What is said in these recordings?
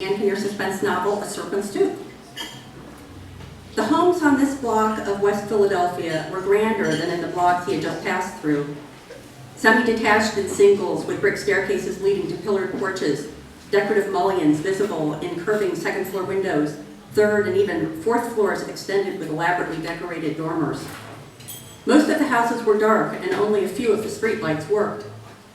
Anthony suspense novel, A Serpent's Tooth. The homes on this block of West Philadelphia were grander than in the blocks he had just passed through. Semi-detached and singles with brick staircases leading to pillared porches, decorative mullions visible in curving second-floor windows, third and even fourth floors extended with elaborately decorated dormers. Most of the houses were dark and only a few of the streetlights worked.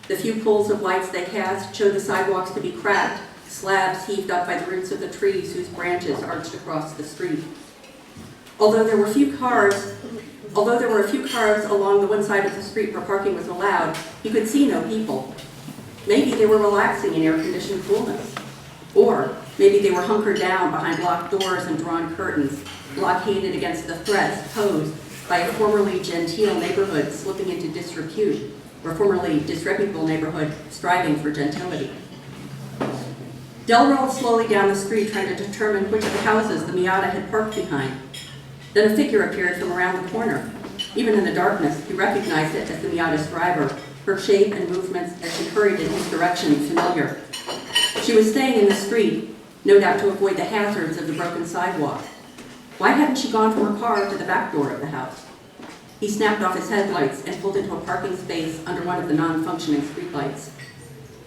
The few pools of lights they cast showed the sidewalks to be cracked, slabs heaved up by the roots of the trees whose branches arched across the street. Although there were a few cars along the one side of the street where parking was allowed, he could see no people. Maybe they were relaxing in air-conditioned coolness. Or maybe they were hunkered down behind locked doors and drawn curtains, blockaded against the threats posed by a formerly genteel neighborhood slipping into disrepute, or a formerly disreputable neighborhood striving for gentility. Del rolled slowly down the street, trying to determine which of the houses the Miata had parked behind. Then a figure appeared from around the corner. Even in the darkness, he recognized it as the Miata's driver, her shape and movements as she hurried in his direction familiar. She was staying in the street, no doubt to avoid the hazards of the broken sidewalk. Why hadn't she gone from her car to the back door of the house? He snapped off his headlights and pulled into a parking space under one of the non-functioning streetlights.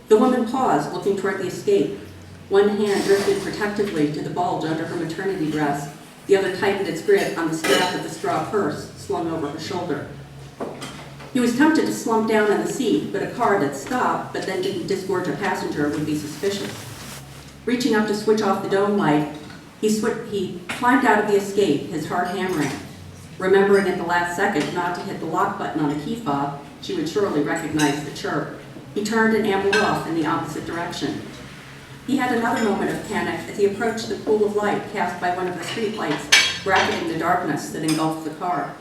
The woman paused, looking toward the escape. One hand drifted protectively to the bulge under her maternity dress. The other tightened its grip on the strap of the straw purse slung over her shoulder. He was tempted to slump down in the seat, but a car that stopped but then didn't disgorge a passenger would be suspicious. Reaching up to switch off the dome light, he climbed out of the escape, his heart hammering. Remembering at the last second not to hit the lock button on the key fob, she would surely recognize the chirp. He turned and ambled off in the opposite direction. He had another moment of panic as he approached the pool of light cast by one of the streetlights, bracketing the darkness that engulfed the car.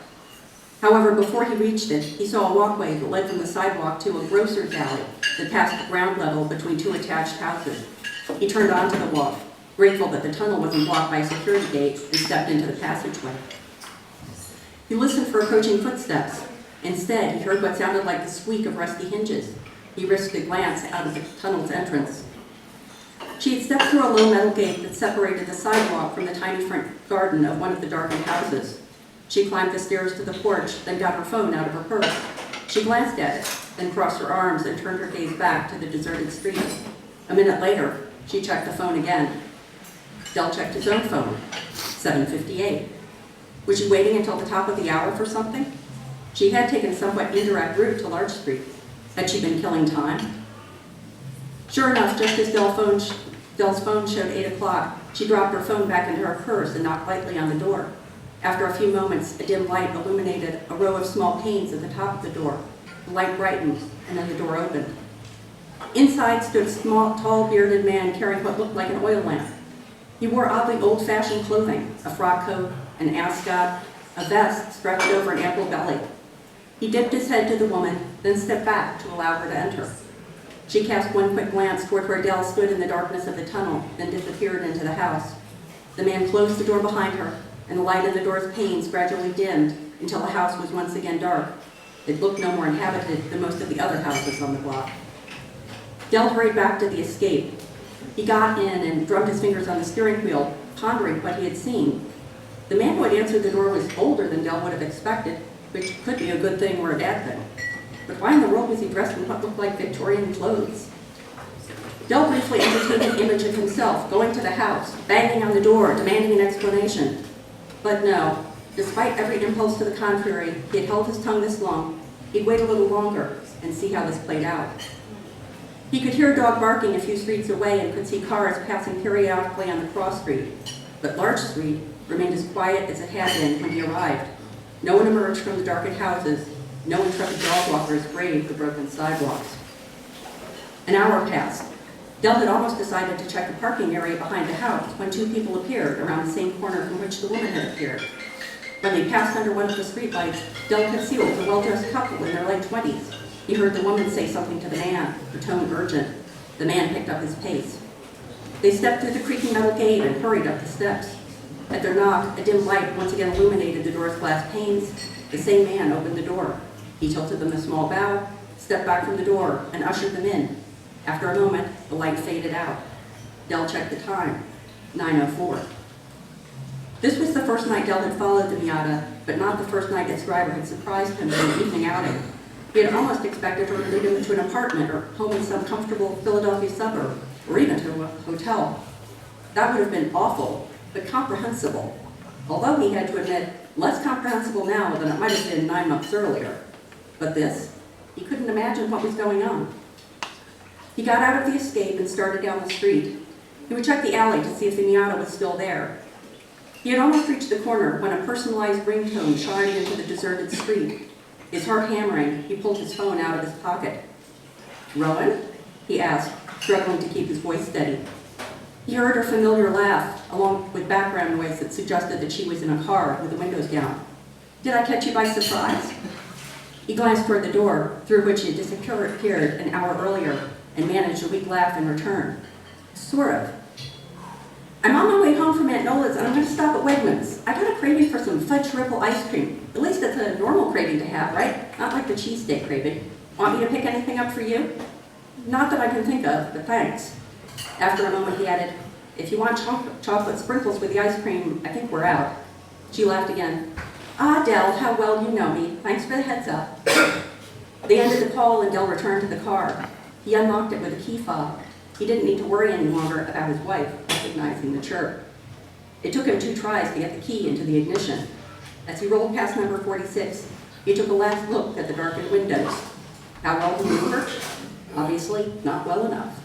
However, before he reached it, he saw a walkway that led from the sidewalk to a grocer's alley that passed the ground level between two attached houses. He turned onto the walk, grateful that the tunnel wasn't blocked by a security gate, and stepped into the passageway. He listened for approaching footsteps. Instead, he heard what sounded like the squeak of rusty hinges. He risked a glance out of the tunnel's entrance. She had stepped through a low metal gate that separated the sidewalk from the tiny front garden of one of the darkened houses. She climbed the stairs to the porch, then got her phone out of her purse. She glanced at it, then crossed her arms and turned her gaze back to the deserted street. A minute later, she checked the phone again. Del checked his own phone, 7:58. Was she waiting until the top of the hour for something? She had taken a somewhat indirect route to Large Street. Had she been killing time? Sure enough, just as Del's phone showed 8 o'clock, she dropped her phone back into her purse and knocked lightly on the door. After a few moments, a dim light illuminated a row of small panes at the top of the door. The light brightened, and then the door opened. Inside stood a small, tall, bearded man carrying what looked like an oil lamp. He wore oddly old-fashioned clothing, a frock coat, an ascot, a vest stretched over an ample belly. He dipped his head to the woman, then stepped back to allow her to enter. She cast one quick glance toward where Del stood in the darkness of the tunnel, then disappeared into the house. The man closed the door behind her, and the light in the door's panes gradually dimmed until the house was once again dark. It looked no more inhabited than most of the other houses on the block. Del hurried back to the escape. He got in and drummed his fingers on the steering wheel, pondering what he had seen. The man who had answered the door was older than Del would have expected, which could be a good thing or a bad thing. But why in the world was he dressed in what looked like Victorian clothes? Del briefly entertained an image of himself going to the house, banging on the door, demanding an explanation. But no, despite every impulse to the contrary, he had held his tongue this long. He'd wait a little longer and see how this played out. He could hear a dog barking a few streets away and could see cars passing periodically on the cross street. But Large Street remained as quiet as it had been when he arrived. No one emerged from the darkened houses. No intrepid dog walkers braved the broken sidewalks. An hour passed. Del had almost decided to check the parking area behind the house when two people appeared around the same corner from which the woman had appeared. When they passed under one of the streetlights, Del concealed a well-dressed couple in their late 20s. He heard the woman say something to the man, her tone urgent. The man picked up his pace. They stepped through the creaking metal gate and hurried up the steps. At their knock, a dim light once again illuminated the door's glass panes. The same man opened the door. He tilted them a small bow, stepped back from the door, and ushered them in. After a moment, the light faded out. Del checked the time, 9:04. This was the first night Del had followed the Miata, but not the first night its driver had surprised him in an evening outing. He had almost expected her to lead him to an apartment or home in some comfortable Philadelphia suburb, or even to a hotel. That would have been awful, but comprehensible. Although he had to admit, less comprehensible now than it might have been 9 months earlier. But this, he couldn't imagine what was going on. He got out of the Escape and started down the street. He would check the alley to see if the Miata was still there. He had almost reached the corner when a personalized ringtone chimed into the deserted street. His heart hammering, he pulled his phone out of his pocket. "Rowan?" he asked, struggling to keep his voice steady. He heard her familiar laugh, along with background noise that suggested that she was in a car with the windows down. "Did I catch you by surprise?" He glanced toward the door, through which he had disappeared an hour earlier, and managed a weak laugh in return. "Sort of. I'm on my way home from Aunt Nola's, and I'm going to stop at Wegmans. I got a craving for some fudge ripple ice cream. At least it's a normal craving to have, right? Not like the cheesesteak craving. Want me to pick anything up for you?" "Not that I can think of, but thanks." After a moment, he added, "If you want chocolate sprinkles with the ice cream, I think we're out." She laughed again. "Ah, Del, how well you know me. Thanks for the heads up." They ended the call, and Del returned to the car. He unlocked it with a key fob. He didn't need to worry any longer about his wife recognizing the chirp. It took him 2 tries to get the key into the ignition. As he rolled past number 46, he took a last look at the darkened windows. How well he knew her? Obviously, not well enough.